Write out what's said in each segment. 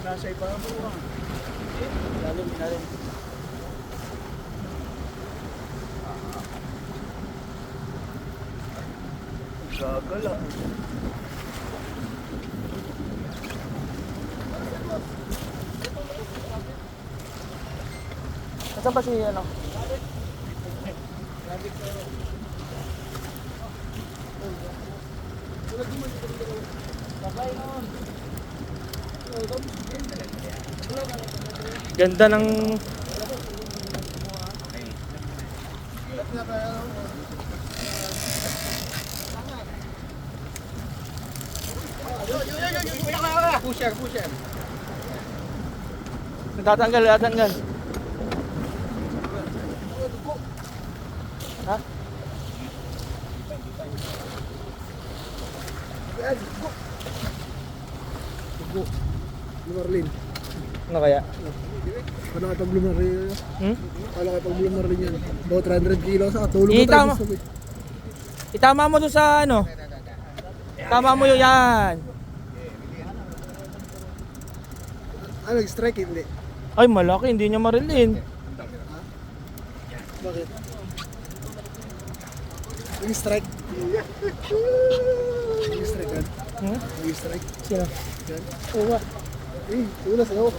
nasa iba mo. Lalim, lalim. Gagala. Saan ba si ano? Ganda ng Pusher, pusher. tatanggal, tatanggal. Ha? Tugo. Lumarlin. Ano kaya? Paano kayo pag lumarlin? Paano kayo pag lumarlin yan? About 300 kilos sa tulog mo Itama. tayo. Itama mo doon sa ano? Tama mo yun yan. Ah, nag-strike hindi. Ay, malaki. Hindi niya marilin. Bakit? Nag-strike. Nag-strike yan. Nag-strike. Sino? Yan. Uwa. Eh, wala sa'yo.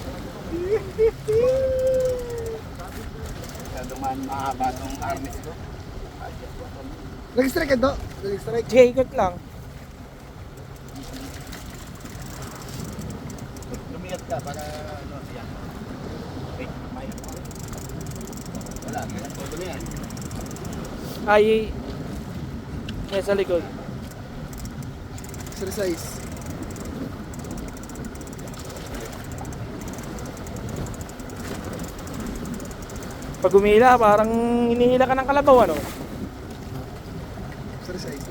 Dumaan mahaba ng arnis ko. Nag-strike yan to. Nag-strike. Sige, ikot lang. Lumiyat ka para ano, yan. Wait, may. Wala, todo na yan. Ay, yan sa likod. Exercise. Pag umila, parang hinihila ka ng kalabaw, ano? Exercise.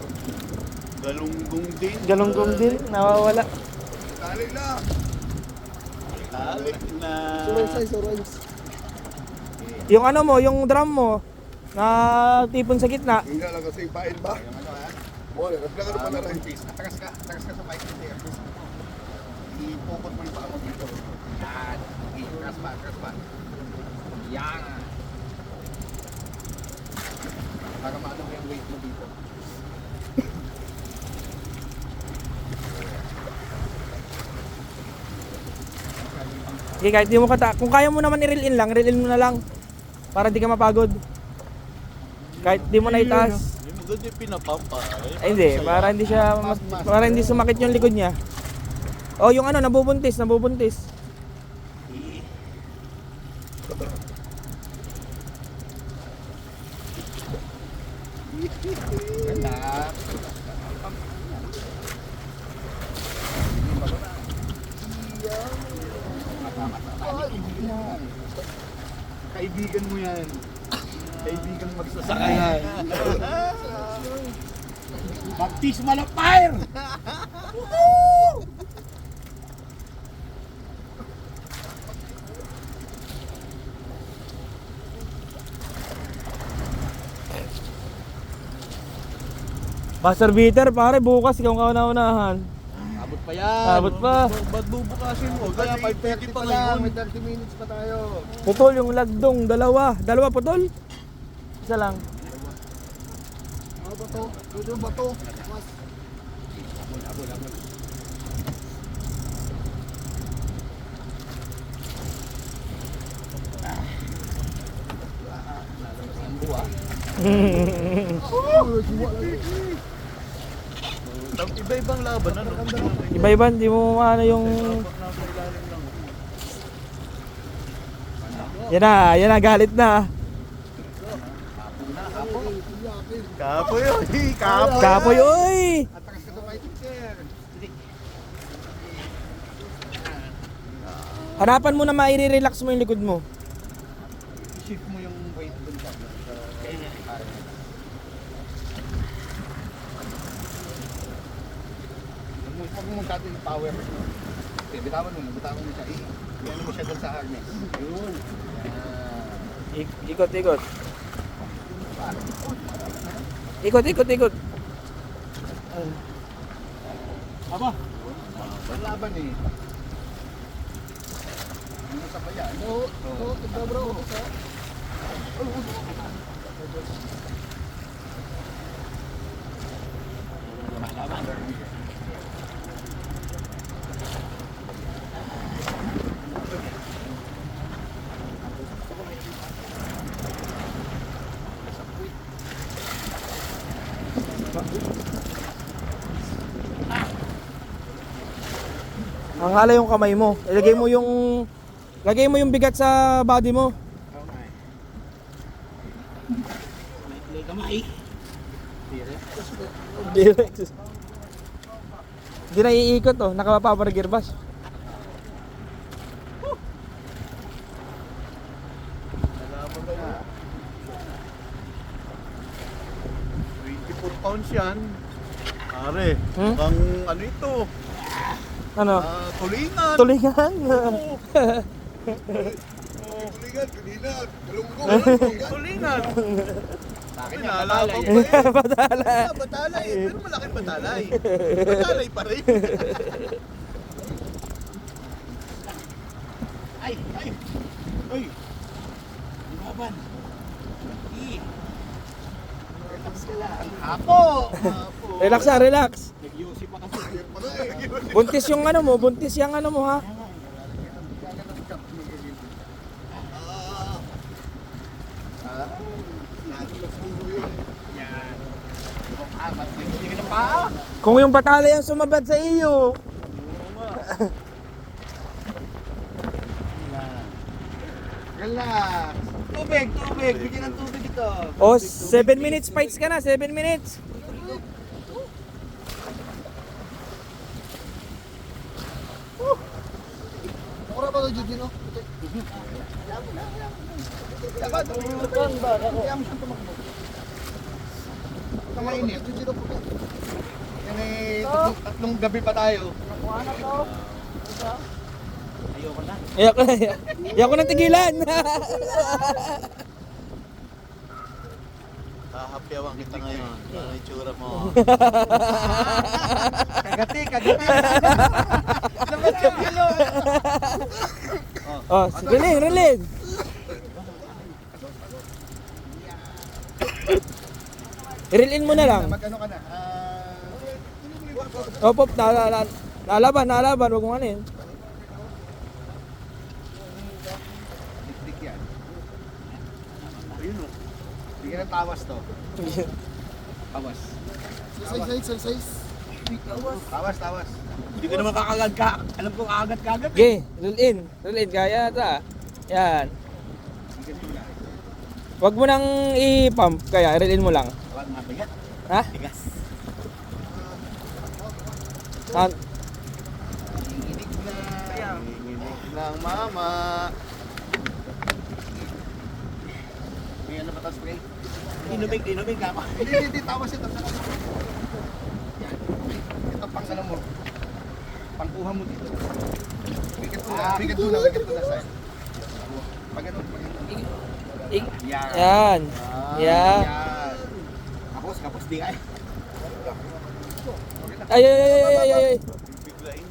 Galunggong din. Galunggong din, nawawala. Tali na. Tali na. Exercise, orange. Yung ano mo, yung drum mo, na tipon sa gitna. Hindi lang kasi pain ba? Yung ano ha? Wala, naglagan pa na rin. Atakas ka sa bike hindi. Ipukot mo yung paa mo dito. Yan. Cross pa. Yan. Para maano mo yung weight mo dito. Sige, kahit di mo kung kaya mo naman i-reel in lang, reel in mo na lang. Para di ka mapagod. Kahit di mo na itaas. Hindi mo ganda yung pinapampa. Ay, hindi, para hindi sumakit yung likod niya. Oh, yung ano, nabubuntis. Ganda. Kaibigan mo yan. Kaibigan magsasakay. Baptismal of fire! Master beater, pare, bukas ikaw ang kauna-unahan. Abot pa yan. Abot pa. Ba't bubukasin mo? Kaya 5:30 pa lang, ngayon. may 30 minutes pa tayo. Putol yung lagdong, dalawa putol? Isa lang. Ano ba to? Ano ba to? Mas. Abot. Ang buwa. Iba-ibang laban. Ano? Iba-iba, di mo ano yung... Yan na, galit na. Kapoy yun. Kapoy, oy! Atakas ka sa fighting, sir. Hanapan mo na maire-relax mo yung likod mo. Shift mo yung weight dun sa Huwag mo magkato yung power. Okay, bitawan mo siya. Iyan mo siya dun sa harness. Yun. Ikot. Ikot. Aba. Laban eh. Isa pa yan. Oo, bro. Hangala yung kamay mo. Lagay mo yung bigat sa body mo. May kamay. Hindi na iikot oh, nakapapower gearbox. Nalaman ka na. 24 pounds yan. Pare, bang ano ito? Ano? Tulingan. Tulingan. Tulingan, kanina. Galunggong. Tulingan. Bakit na nalaman pa eh. Batala. Batalay, pero malaking batalay. Batalay pa rin. Ay. Laban. Relax ka lang. Hapo. Relax na, relax. Nag-UC pa kasi. Buntis yung ano mo ha. Kung yung batala yung sumabad sa iyo. Relax. Tubig. Bigyan ng tubig ito. Oh, 7 minutes fights ka na, 7 minutes. Mura ba ito, Jujin, no? Dapat, kaya mo siyang tumakbo. Ito mainit. Jujin, no? Yan eh, tatlong gabi pa tayo. Ayoko na. Ayoko na tigilan. Hahapyawan kita ngayon. Ano yung tsura mo? Kagati. Labas yung kilo. Oh, relin. Relin mo na lang. Mag-ano ka na? Oh, pop, nalaban, wag mo ano yun. Dik yan. Ayun o. Bigyan ng tawas to. Tawas. Exercise. Tawas. Hindi ko naman kakagad ka. Alam ko kakagat. Okay, relin, kaya ata. Yan. Wag mo nang i-pump, kaya relin mo lang. Wag mabigat. Ha? Tigas. Nanginginig ng mama. May ano ba ito spray? Inubig ka pa. Hindi, tawas ito. Yan. Ito pang ano mo. Pangkuha mo dito. Bigat mo na sa'yo. Pag ano. Yan. Yan. Kapos di ka eh. Ay. Biglain.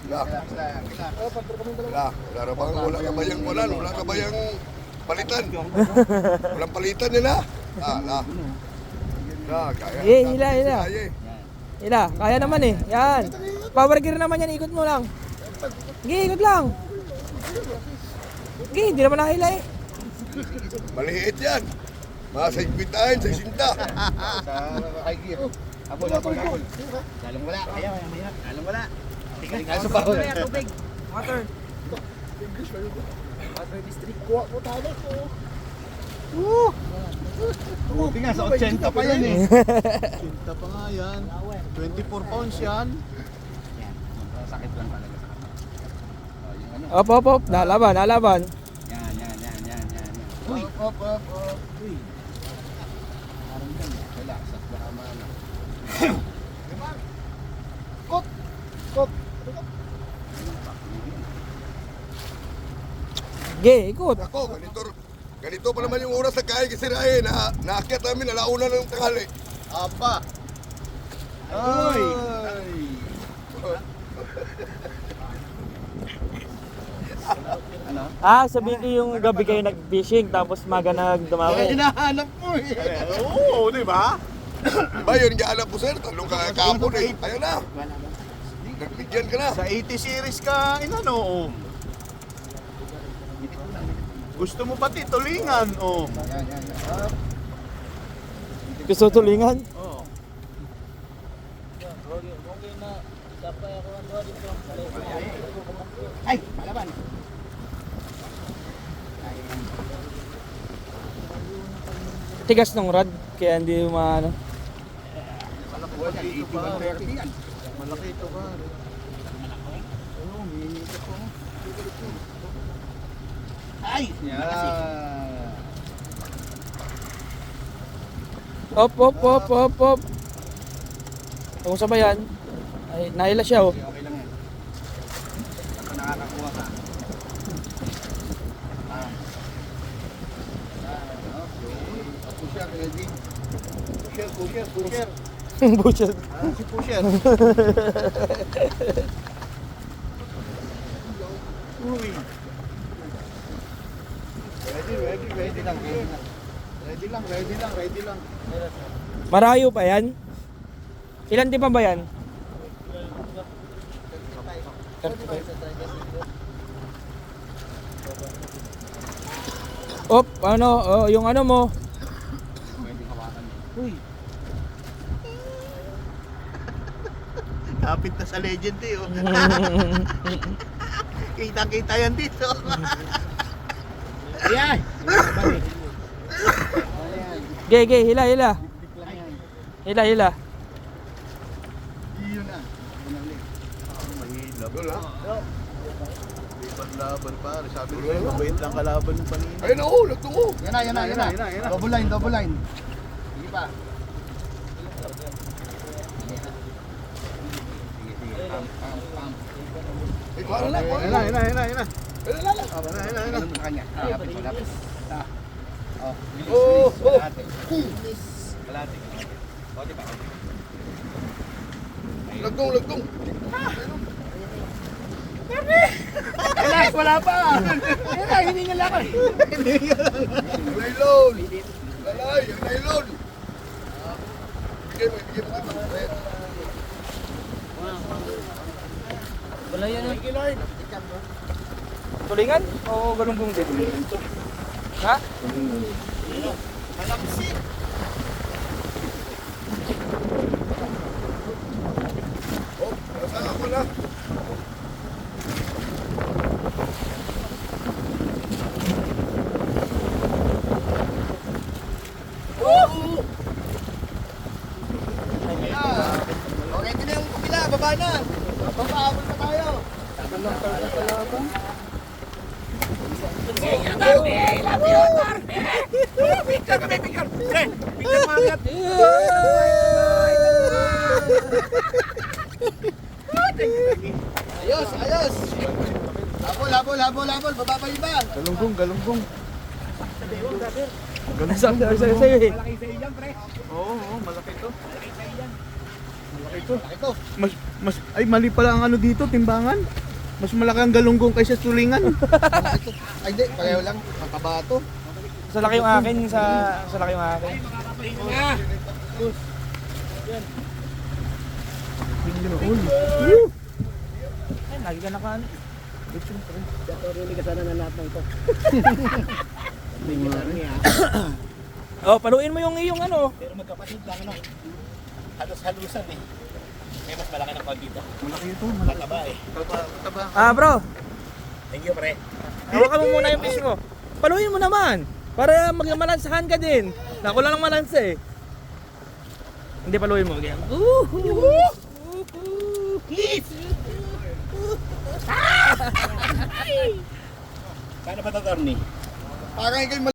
Relax lang. Wala ka ba yung wala ka ba yung palitan? Walang palitan nila. Kaya. Hila. Hila, kaya naman eh. Yan. Power gear naman yan, ikot mo lang. Sige, ikot lang. Sige, hindi naman nakahila eh. Maliit yan. Mga 50 sa sinta. Sa high gear. Abol. Lalong wala. Kaya mahirap. Lalong wala. Tingnan sa bawal. Tubig. Water. Kuha ko tala ko. Tingnan sa 80 pa yan eh. 80 pa nga yan. 24 pounds yan. Yan. Sakit lang talaga sa kanya. Yung ano. Op. Nalaban. Yan. Uy. Uy. Relax at baka maano. Kop. Sige, ikot. Ako, ganito pa naman yung oras na kaya kisirahin. Naakyat namin alauna ng tanghali. Aba. Ay. Sabihin ko yung gabi kayo nag-fishing tapos maga Kaya nagdumami. hinahanap mo eh. Oo, di ba? Ba yun, gaalam po sir, talong kahapon eh. Ayun na, nagbigyan ka na. Sa 80 series ka inano, oh. Gusto mo pati tulingan, oh. Yan, yan, yan. Gusto tulingan? Oh. Ay, malaban. Tigas ng rod, kaya hindi maano. Malaki ito ba? Malaki ito ka. Oo, minito ko. Ay! Yan. Op, op, op, op, op. Kung sabayan, ay naila siya oh. Okay lang yan. Nakakakuha ka. Pusher, ready? Pusher. Butcher. Si Pusher. Uy. Ready lang. Ready lang. Marayo pa yan? Ilan di pa ba yan? Op, ano, yung ano mo. Pwede hawakan. Uy. Kapit na sa legend eh, oh. Kita-kita yan dito. Yan! Ge, ge, hila, hila. Hila, hila. Yun na. Mahilap. Doon ha. May panlaban pare. Sabi ko, mabait lang kalaban ng panina. Ayun na, oh, nagtungo. Yan na. Double line. Sige pa. Pam. Eh, para na, para Ayun na. na. Ayun na, Ano mo kanya? Lapit. Oh, Oh, oh. Lagdong. Relax, wala pa. Yan na, hiningal ako. Nailon. Lalay, ang nailon. Bigay mo. Ayan. Wala yan eh. Tulingan? O galunggong din? Ha? Oh, nasaan ako na? Okay, ito na yung kabila, baba na. Papaabol na tayo. Ayos. Habol, baba pa iba. Galunggong. Sabi sa'yo eh. Oo, malaki ito. Ito. Ay, mali pala ang ano dito, timbangan. Mas malaki ang galunggong kaysa tulingan. Ay, di, pareho lang. Mataba to. Sa laki yung akin, sa laki yung akin. Ay, lagi ka nakaan. Oh, paluin mo yung iyong ano. Pero magkapatid lang, ano. Halos-halusan eh. May mas malaki ng pag dito. Malaki ito. Mataba eh. Ah, bro. Thank you, pre. Hawakan mo muna yung fish mo. Paluin mo naman. Para magmalansahan ka din. Ako lang ang malansa eh. Hindi paluin mo. Ganyan. Paano ba ito, Torny? Parang ikaw